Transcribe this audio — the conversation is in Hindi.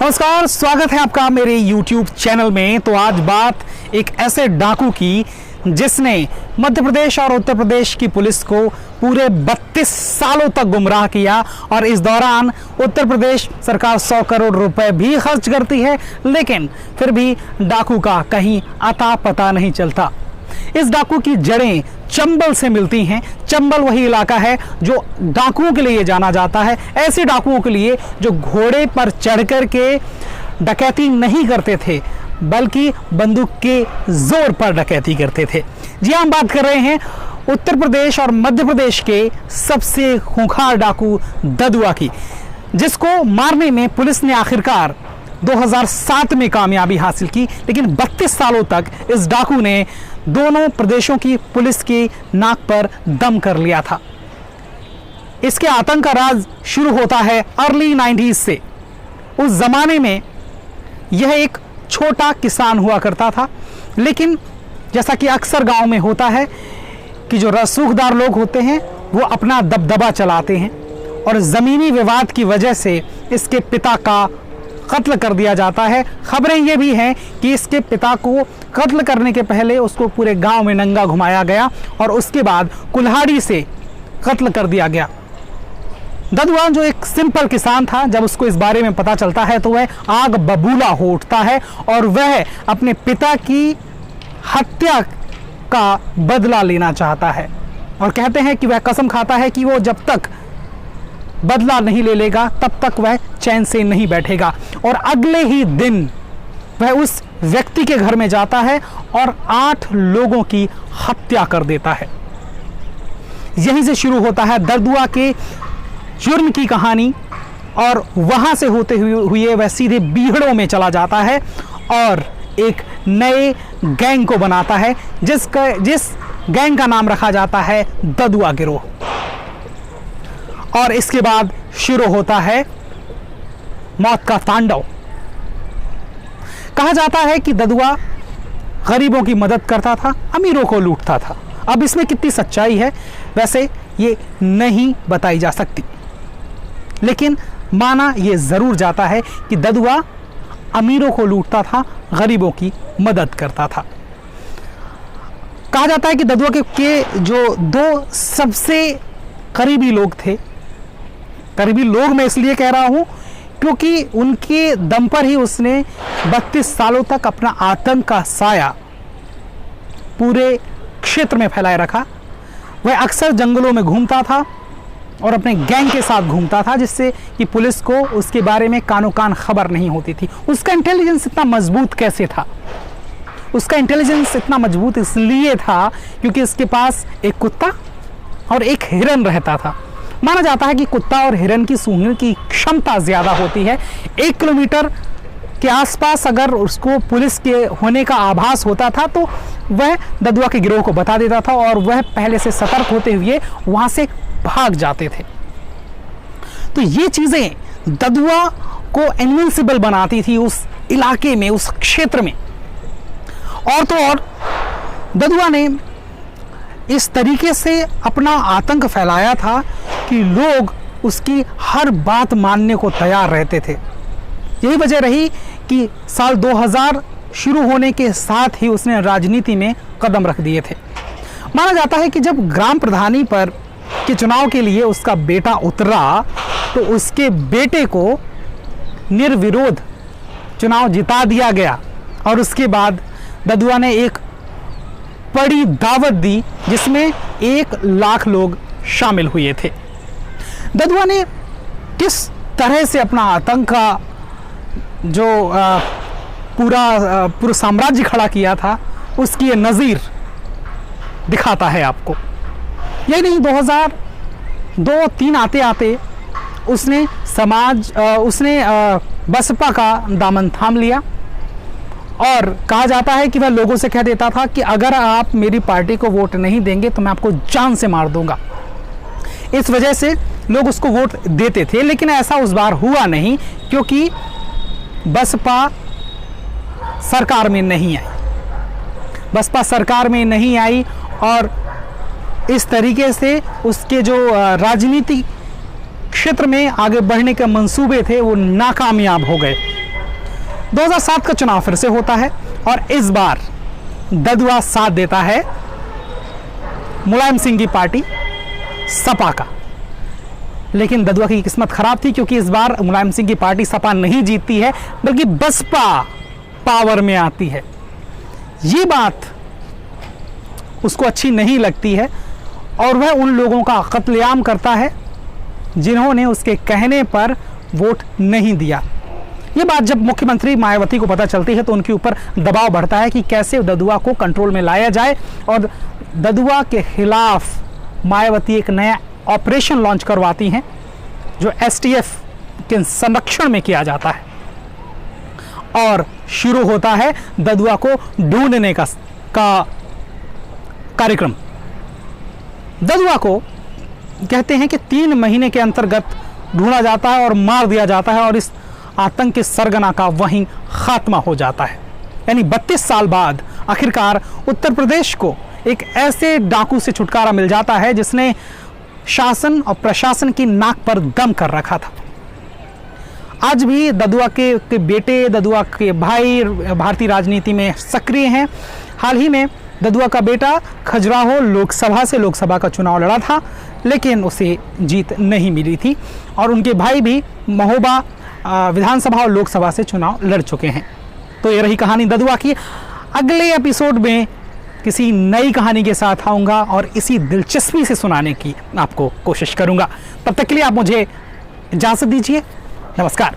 नमस्कार, स्वागत है आपका मेरे YouTube चैनल में। तो आज बात एक ऐसे डाकू की जिसने मध्य प्रदेश और उत्तर प्रदेश की पुलिस को पूरे 32 सालों तक गुमराह किया और इस दौरान उत्तर प्रदेश सरकार 100 करोड़ रुपए भी खर्च करती है, लेकिन फिर भी डाकू का कहीं अता पता नहीं चलता। इस डाकू की जड़ें चंबल से मिलती हैं। चंबल वही इलाका है जो डाकुओं के लिए जाना जाता है, ऐसे डाकुओं के लिए जो घोड़े पर चढ़कर के डकैती नहीं करते थे बल्कि बंदूक के जोर पर डकैती करते थे। जी, हम बात कर रहे हैं उत्तर प्रदेश और मध्य प्रदेश के सबसे खूंखार डाकू ददुआ की, जिसको मारने में पुलिस ने आखिरकार 2007 में कामयाबी हासिल की, लेकिन 32 सालों तक इस डाकू ने दोनों प्रदेशों की पुलिस की नाक पर दम कर लिया था। इसके आतंक का राज शुरू होता है अर्ली 90s से। उस जमाने में यह एक छोटा किसान हुआ करता था, लेकिन जैसा कि अक्सर गांव में होता है कि जो रसूखदार लोग होते हैं वो अपना दबदबा चलाते हैं और ज़मीनी विवाद की वजह से इसके पिता का कत्ल कर दिया जाता है। खबरें ये भी हैं कि इसके पिता को कत्ल करने के पहले उसको पूरे गांव में नंगा घुमाया गया और उसके बाद कुल्हाड़ी से कत्ल कर दिया गया। ददुआ जो एक सिंपल किसान था, जब उसको इस बारे में पता चलता है तो वह आग बबूला हो उठता है और वह अपने पिता की हत्या का बदला लेना चाहता है और कहते हैं कि वह कसम खाता है कि वो जब तक बदला नहीं ले लेगा तब तक वह चैन से नहीं बैठेगा। और अगले ही दिन वह उस व्यक्ति के घर में जाता है और 8 लोगों की हत्या कर देता है। यहीं से शुरू होता है ददुआ के जुर्म की कहानी और वहां से होते हुए वह सीधे बीहड़ों में चला जाता है और एक नए गैंग को बनाता है जिस गैंग का नाम रखा जाता है ददुआ गिरोह। और इसके बाद शुरू होता है मौत का तांडव। कहा जाता है कि ददुआ गरीबों की मदद करता था, अमीरों को लूटता था। अब इसमें कितनी सच्चाई है वैसे ये नहीं बताई जा सकती, लेकिन माना ये जरूर जाता है कि ददुआ अमीरों को लूटता था, गरीबों की मदद करता था। कहा जाता है कि ददुआ के जो 2 सबसे करीबी लोग थे, करीबी लोग मैं इसलिए कह रहा हूं क्योंकि उनके दम पर ही उसने 32 सालों तक अपना आतंक का साया पूरे क्षेत्र में फैलाए रखा। वह अक्सर जंगलों में घूमता था और अपने गैंग के साथ घूमता था, जिससे कि पुलिस को उसके बारे में कानो कान खबर नहीं होती थी। उसका इंटेलिजेंस इतना मजबूत कैसे था? उसका इंटेलिजेंस इतना मजबूत इसलिए था क्योंकि उसके पास एक कुत्ता और एक हिरन रहता था। माना जाता है कि कुत्ता और हिरन की सूंघने की क्षमता ज़्यादा होती है। 1 किलोमीटर के आसपास अगर उसको पुलिस के होने का आभास होता था तो वह ददुआ के गिरोह को बता देता था और वह पहले से सतर्क होते हुए वहाँ से भाग जाते थे। तो ये चीज़ें ददुआ को इनविंसिबल बनाती थी उस इलाके में, उस क्षेत्र में। और तो और ददुआ ने इस तरीके से अपना आतंक फैलाया था कि लोग उसकी हर बात मानने को तैयार रहते थे। यही वजह रही कि साल 2000 शुरू होने के साथ ही उसने राजनीति में कदम रख दिए थे। माना जाता है कि जब ग्राम प्रधानी पर के चुनाव के लिए उसका बेटा उतरा तो उसके बेटे को निर्विरोध चुनाव जिता दिया गया और उसके बाद ददुआ ने एक बड़ी दावत दी जिसमें 1 लाख लोग शामिल हुए थे। ददुआ ने किस तरह से अपना आतंक का जो पूरा साम्राज्य खड़ा किया था उसकी ये नज़ीर दिखाता है आपको। यही नहीं, 2002-3 आते आते उसने बसपा का दामन थाम लिया और कहा जाता है कि वह लोगों से कह देता था कि अगर आप मेरी पार्टी को वोट नहीं देंगे तो मैं आपको जान से मार दूंगा। इस वजह से लोग उसको वोट देते थे, लेकिन ऐसा उस बार हुआ नहीं क्योंकि बसपा सरकार में नहीं आई। बसपा सरकार में नहीं आई और इस तरीके से उसके जो राजनीति क्षेत्र में आगे बढ़ने के मंसूबे थे वो नाकामयाब हो गए। 2007 का चुनाव फिर से होता है और इस बार ददुआ साथ देता है मुलायम सिंह की पार्टी सपा का। लेकिन ददुआ की किस्मत खराब थी, क्योंकि इस बार मुलायम सिंह की पार्टी सपा नहीं जीतती है बल्कि बसपा पावर में आती है। ये बात उसको अच्छी नहीं लगती है और वह उन लोगों का कत्लेआम करता है जिन्होंने उसके कहने पर वोट नहीं दिया। ये बात जब मुख्यमंत्री मायावती को पता चलती है तो उनके ऊपर दबाव बढ़ता है कि कैसे ददुआ को कंट्रोल में लाया जाए, और ददुआ के खिलाफ मायावती एक नया ऑपरेशन लॉन्च करवाती हैं जो एसटीएफ के संरक्षण में किया जाता है, और शुरू होता है ददुआ को ढूंढने का कार्यक्रम। ददुआ को कहते हैं कि 3 महीने के अंतर्गत ढूंढा जाता है और मार दिया जाता है और इस आतंक के सरगना का वहीं खात्मा हो जाता है। यानी 32 साल बाद आखिरकार उत्तर प्रदेश को एक ऐसे डाकू से छुटकारा मिल जाता है जिसने शासन और प्रशासन की नाक पर दम कर रखा था। आज भी ददुआ के बेटे, ददुआ के भाई भारतीय राजनीति में सक्रिय हैं। हाल ही में ददुआ का बेटा खजुराहो लोकसभा से लोकसभा का चुनाव लड़ा था, लेकिन उसे जीत नहीं मिली थी, और उनके भाई भी महोबा विधानसभा और लोकसभा से चुनाव लड़ चुके हैं। तो ये रही कहानी ददुआ की। अगले एपिसोड में किसी नई कहानी के साथ आऊँगा और इसी दिलचस्पी से सुनाने की आपको कोशिश करूँगा। तब तक के लिए आप मुझे इजाज़त दीजिए। नमस्कार।